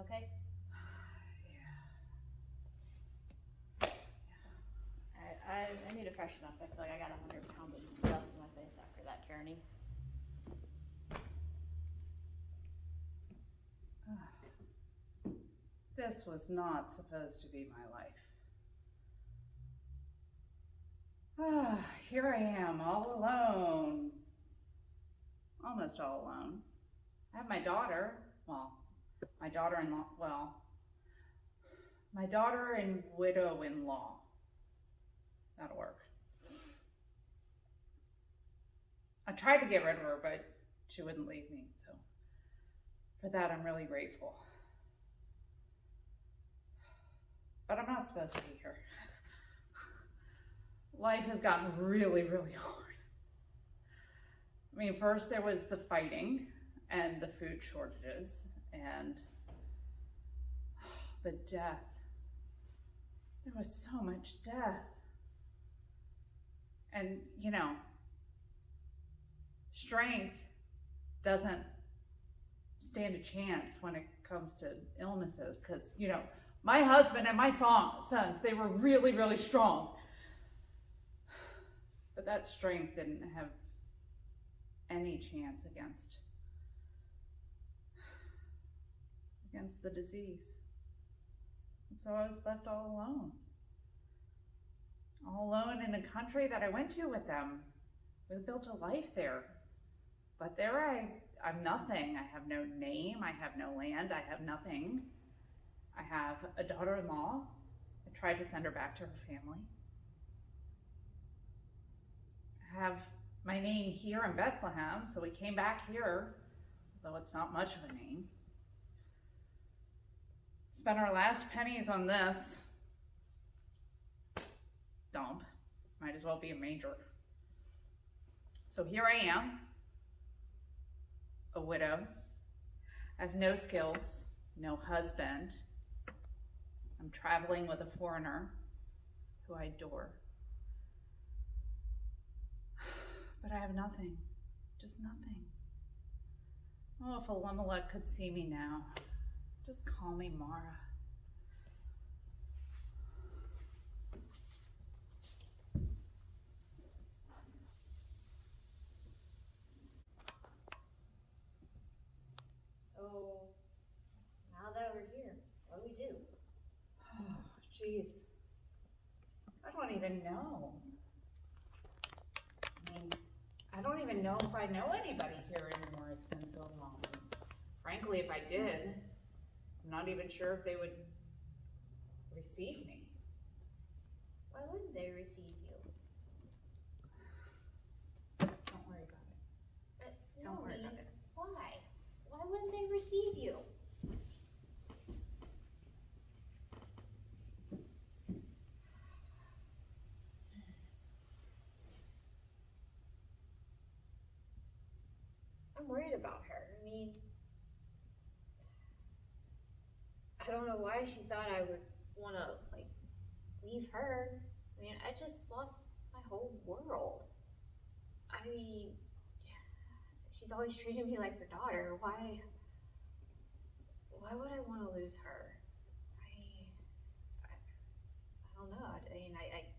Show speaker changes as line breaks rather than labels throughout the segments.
okay? I need to freshen up. I feel like I got 100 pounds of dust in my face after that journey.
This was not supposed to be my life. Here I am, all alone. Almost all alone. I have my daughter, my daughter-in-law, my daughter and widow-in-law. That'll work. I tried to get rid of her, but she wouldn't leave me, so for that I'm really grateful. But I'm not supposed to be here. Life has gotten really, really hard. I mean, first there was the fighting and the food shortages and the death. There was so much death. And, strength doesn't stand a chance when it comes to illnesses because, my husband and my sons, they were really, really strong. But that strength didn't have any chance against the disease. And so I was left all alone. All alone in a country that I went to with them. We built a life there. But there I'm nothing. I have no name, I have no land, I have nothing. I have a daughter-in-law. I tried to send her back to her family. I have my name here in Bethlehem, so we came back here, though it's not much of a name. Spent our last pennies on this dump. Might as well be a manger. So here I am, a widow. I have no skills, no husband. I'm traveling with a foreigner who I adore. But I have nothing, just nothing. Oh, if Elimelech could see me now, just call me Mara.
So, now that we're here, what do we do?
Oh, jeez. I don't even know. I don't even know if I know anybody here anymore. It's been so long. Frankly, if I did, I'm not even sure if they would receive me.
Why wouldn't they receive you?
Don't worry about it. Don't worry about it.
Why? Why wouldn't they receive you? I'm worried about her. I don't know why she thought I would want to, leave her. I just lost my whole world. She's always treated me like her daughter. Why would I want to lose her? I don't know.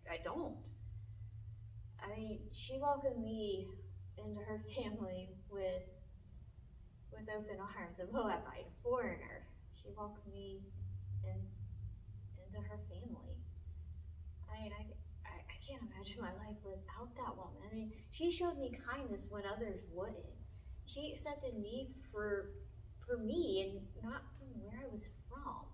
I don't. She welcomed me into her family with open arms, a Moabite, a foreigner. She welcomed me into her family. I can't imagine my life without that woman. She showed me kindness when others wouldn't. She accepted me for me and not from where I was from.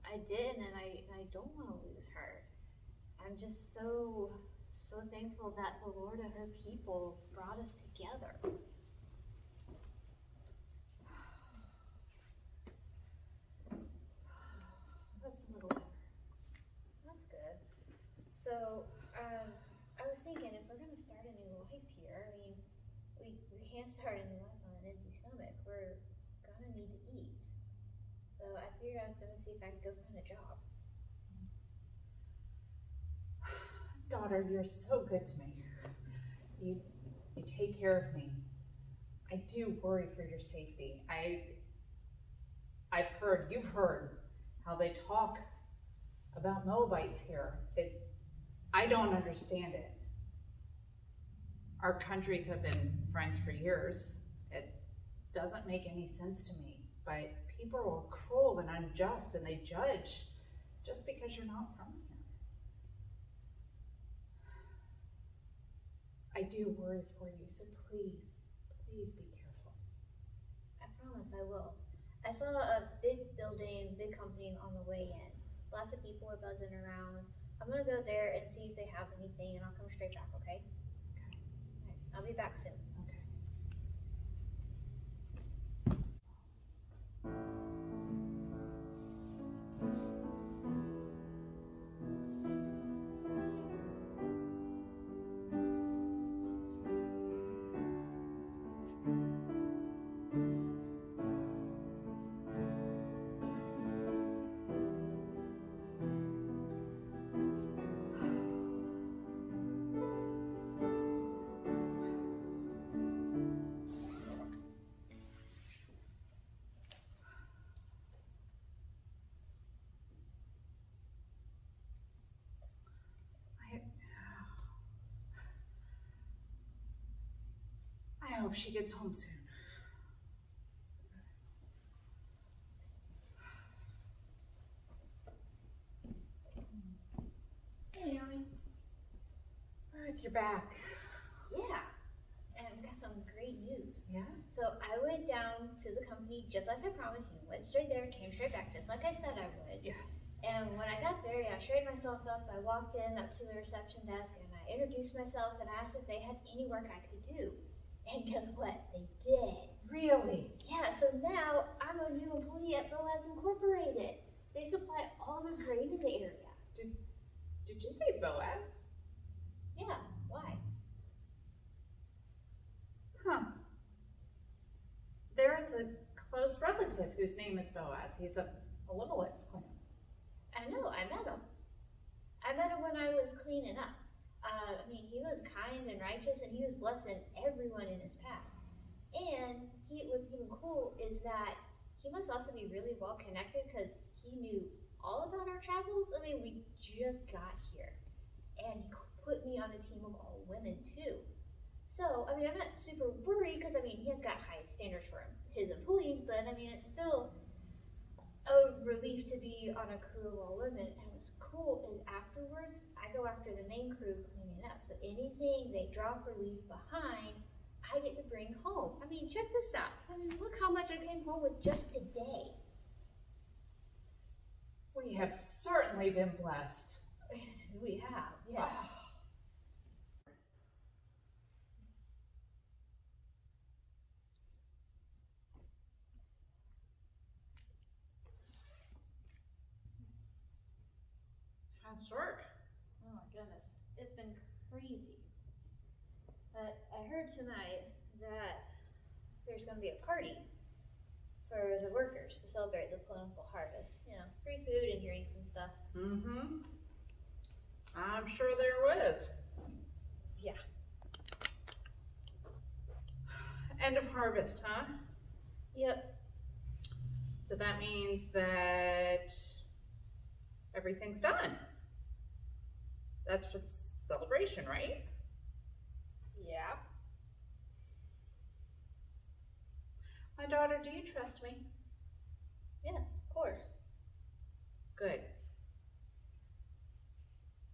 I did, and I don't want to lose her. I'm just so thankful that the Lord and her people brought us together. That's a little better. That's good. So, I was thinking, if we're going to start a new life here, we can't start a new life on an empty stomach. We're going to need to eat. So I figured I was going to see if I could go find a job.
Daughter, you're so good to me. You take care of me. I do worry for your safety. I've heard, you've heard how they talk about Moabites here. I don't understand it. Our countries have been friends for years. It doesn't make any sense to me, but people are cruel and unjust and they judge just because you're not from here. I do worry for you, so please, please be careful.
I promise I will. I saw a big building, big company on the way in. Lots of people were buzzing around. I'm gonna go there and see if they have anything, and I'll come straight back, okay?
Okay.
Alright, I'll be back soon.
Okay. I hope she gets home soon.
Hey, Naomi.
Ruth, you're back.
Yeah, and I've got some great news.
Yeah?
So I went down to the company just like I promised you. Went straight there, came straight back just like I said I would.
Yeah.
And when I got there, I straightened myself up. I walked in up to the reception desk and I introduced myself and asked if they had any work I could do. And guess what? They did.
Really?
Yeah, so now I'm a new employee at Boaz Incorporated. They supply all the grain in the area.
Did you say Boaz?
Yeah, why?
Huh. There is a close relative whose name is Boaz. He's a Elimelech's clan.
I know, I met him. I met him when I was cleaning up. He was kind and righteous and he was blessing everyone in his path. And what's even cool is that he must also be really well connected because he knew all about our travels. We just got here. And he put me on a team of all women too. So, I'm not super worried because, he has got high standards for his employees, but it's still a relief to be on a crew of all women. And what's cool is afterwards, I go after the main crew cleaning up. So anything they drop or leave behind, I get to bring home. Check this out. Look how much I came home with just today.
We have certainly been blessed.
We have, yes.
How's work?
Oh my goodness, it's been crazy. But I heard tonight that there's going to be a party for the workers to celebrate the plentiful harvest. Free food and drinks and stuff.
Mm-hmm. I'm sure there was.
Yeah.
End of harvest, huh?
Yep.
So that means that everything's done. That's for the celebration, right?
Yeah.
My daughter, do you trust me?
Yes, of course.
Good.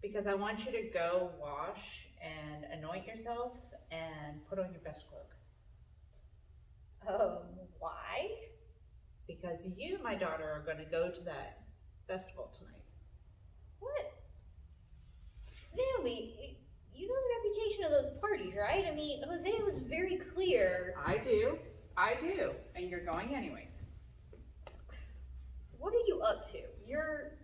Because I want you to go wash and anoint yourself and put on your best cloak.
Why?
Because you, my daughter, are going to go to that festival tonight.
What? Naomi, you know the reputation of those parties, right? Hosea was very clear.
I do. And you're going anyways.
What are you up to? You're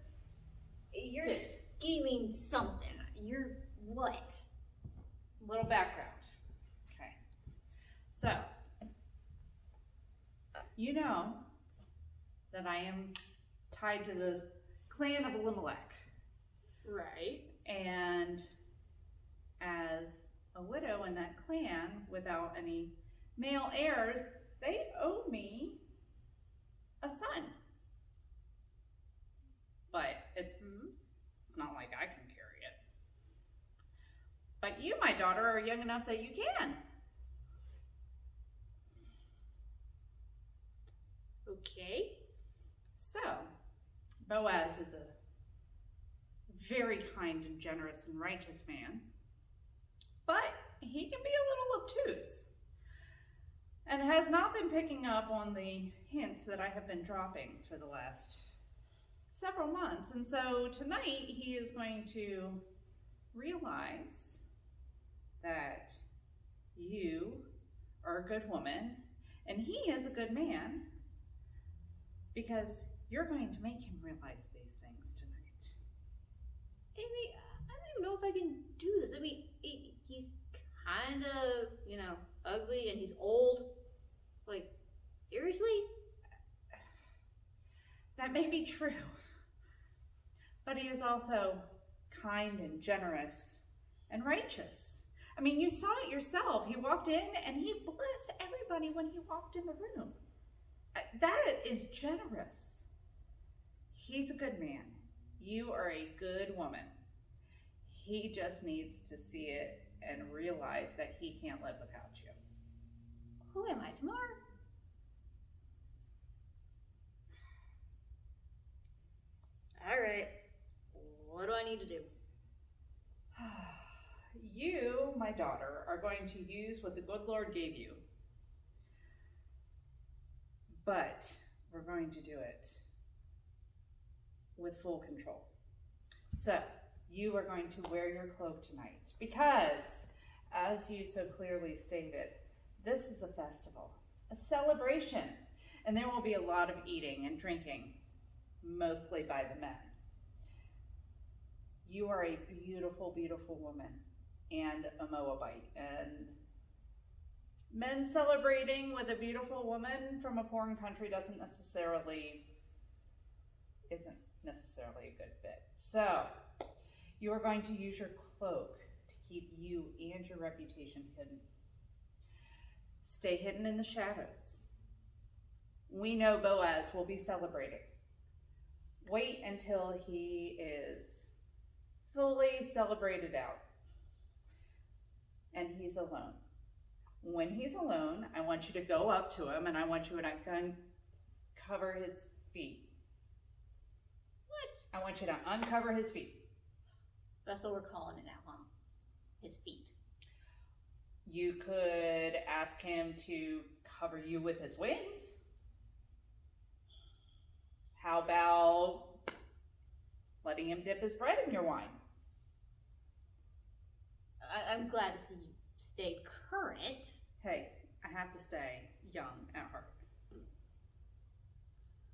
Sit.
scheming something. You're what?
Little background. Okay. So, you know that I am tied to the clan of Elimelech.
Right.
And as a widow in that clan, without any male heirs, they owe me a son. But it's not like I can carry it. But you, my daughter, are young enough that you can.
Okay.
So, Boaz is a very kind and generous and righteous man, but he can be a little obtuse and has not been picking up on the hints that I have been dropping for the last several months. And so tonight he is going to realize that you are a good woman and he is a good man, because you're going to make him realize these things tonight.
Amy, I don't even know if I can do this. I mean, he's kind of, ugly and he's old. Like, seriously?
That may be true, but he is also kind and generous and righteous. I mean, you saw it yourself. He walked in and he blessed everybody when he walked in the room. That is generous. He's a good man. You are a good woman. He just needs to see it and realize that he can't live without you.
Who am I, Tamar? All right. What do I need to do?
You, my daughter, are going to use what the good Lord gave you. But we're going to do it with full control. So, you are going to wear your cloak tonight because, as you so clearly stated, this is a festival, a celebration, and there will be a lot of eating and drinking, mostly by the men. You are a beautiful, beautiful woman and a Moabite, and men celebrating with a beautiful woman from a foreign country isn't necessarily a good fit. So, you are going to use your cloak to keep you and your reputation hidden. Stay hidden in the shadows. We know Boaz will be celebrating. Wait until he is fully celebrated out and he's alone. When he's alone, I want you to go up to him and I want you to uncover his feet.
What?
I want you to uncover his feet.
That's what we're calling it now, huh? His feet.
You could ask him to cover you with his wings. How about letting him dip his bread in your wine?
I'm glad to see you stay current.
Hey, I have to stay young at heart.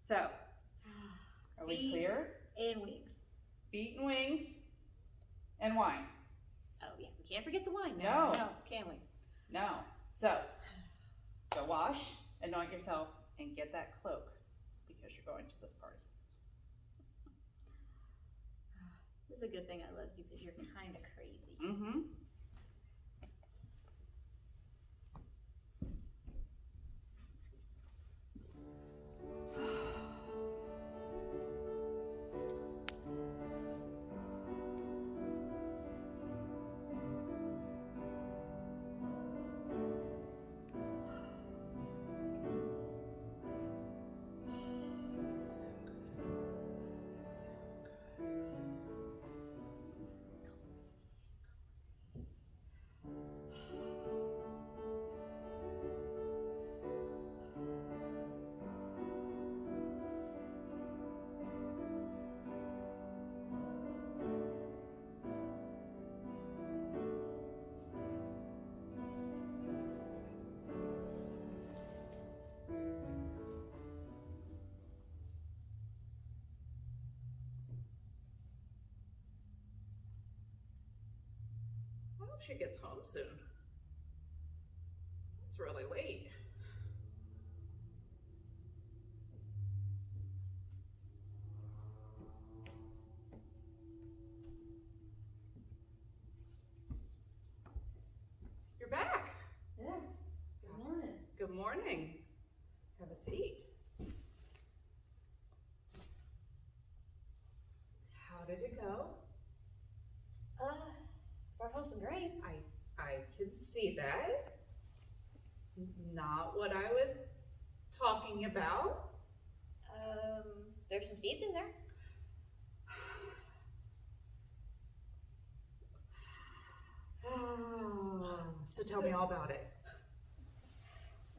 So, are we
Feet
clear?
and wings.
Feet and wings and wine.
Oh yeah, we can't forget the wine.
No.
No, can we?
No. So, go wash, anoint yourself, and get that cloak because you're going to this party.
It's a good thing I love you because you're kind of crazy.
Mm-hmm. I hope she gets home soon. It's really late. You're back.
Yeah. Good morning.
morning. Have a seat. How did it go?
Brought home some grain.
I can see that. Not what I was talking about.
There's some seeds in there.
So tell me all about it.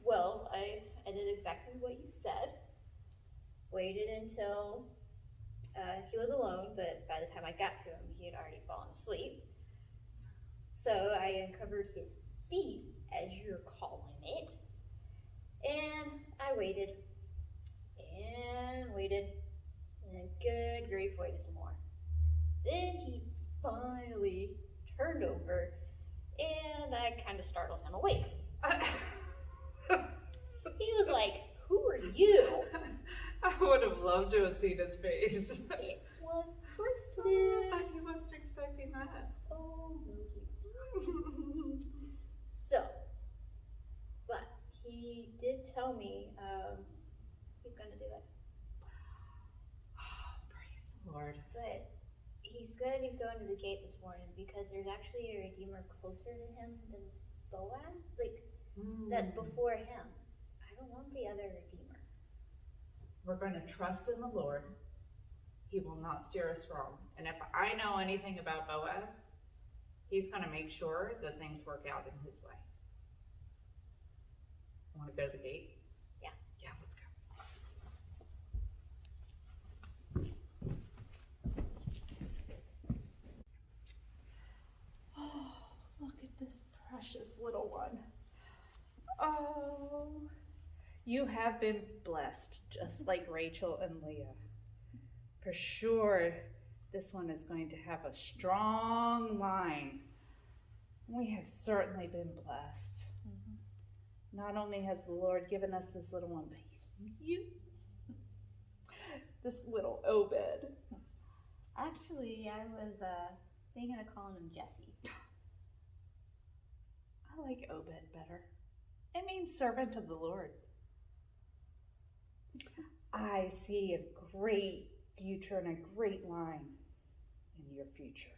Well, I did exactly what you said. Waited until he was alone, but by the time I got to him, he had already fallen asleep. So I uncovered his feet, as you're calling it, and I waited, and waited, and good grief, waited some more. Then he finally turned over, and I kind of startled him awake. He was like, "Who are you?"
I would have loved to have seen his face.
It was priceless.
He wasn't expecting that.
Oh, no, he wasn't. So, but he did tell me he's going to do it.
Oh, praise the Lord.
But he said he's going to the gate this morning because there's actually a redeemer closer to him than Boaz. Like, that's before him. I don't want the other redeemer.
We're going to trust in the Lord. He will not steer us wrong. And if I know anything about Boaz, he's going to make sure that things work out in his way. I want to go to the gate?
Yeah.
Yeah, let's go. Oh, look at this precious little one. Oh, you have been blessed, just like Rachel and Leah. For sure, this one is going to have a strong line. We have certainly been blessed. Not only has the Lord given us this little one, but he's you. This little Obed.
Actually, I was thinking of calling him Jesse.
I like Obed better. It means servant of the Lord. I see a great future and a great line in your future.